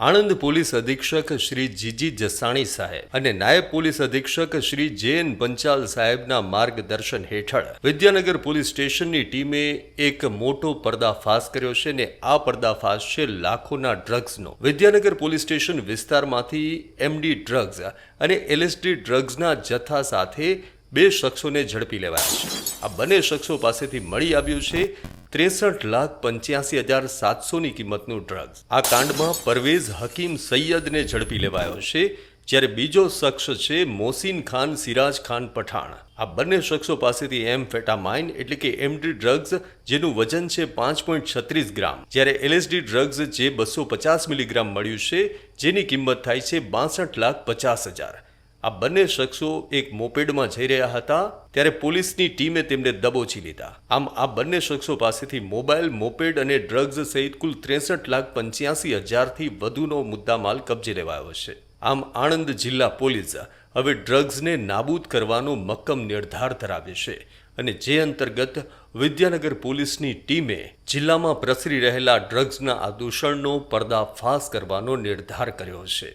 Anand police અધિક્ષક શ્રી જીજી જસાણી સાહેબ અને નાયબ પોલીસ અધિક્ષક શ્રી જે.એન. પંચાલ સાહેબના માર્ગદર્શન હેઠળ વિદ્યાનગર પોલીસ સ્ટેશનની ટીમે એક મોટો પર્દાફાશ કર્યો છે ને આ પર્દાફાશ છે લાખોના ડ્રગ્સનો। વિદ્યાનગર પોલીસ સ્ટેશન વિસ્તારમાંથી એમડી ડ્રગ્સ અને એલએસડી ડ્રગ્સના જથ્થા સાથે બે શખ્સોને ઝડપી લેવાયા છે। આ બંને શખ્સો પાસેથી મળી આવ્યું છે 63,85,700ની કિંમતનું ડ્રગ્સ। આ કાંડમાં પરવેઝ હકીમ સૈયદને ઝડપી લેવાયો છે, જ્યારે બીજો શખ્સ છે મોસીન ખાન સિરાજ ખાન પઠાણ। આ બંને શખ્સો પાસેથી એમ્ફેટામાઇન એટલે કે એમડી ડ્રગ્સ જેનું વજન છે 5.36 ગ્રામ, જ્યારે એલએસડી ડ્રગ્સ જે 250 મિલીગ્રામ મળ્યું છે, જેની કિંમત થાય છે 62,50,000। આ બંને શખ્સો એક મોપેડમાં જઈ રહ્યા હતા ત્યારે પોલીસની ટીમે તેમને દબોચી લીધા। આમ આ બંને શખ્સો પાસેથી મોબાઈલ, મોપેડ અને ડ્રગ્સ સહિત કુલ 63,85,000થી વધુનો મુદ્દામાલ કબજે લેવાયો છે। આમ આણંદ જિલ્લા પોલીસ હવે ડ્રગ્સને નાબૂદ કરવાનો મક્કમ નિર્ધાર ધરાવે છે અને જે અંતર્ગત વિદ્યાનગર પોલીસની ટીમે જિલ્લામાં પ્રસરી રહેલા ડ્રગ્સના આ દૂષણનો પર્દાફાશ કરવાનો નિર્ધાર કર્યો છે।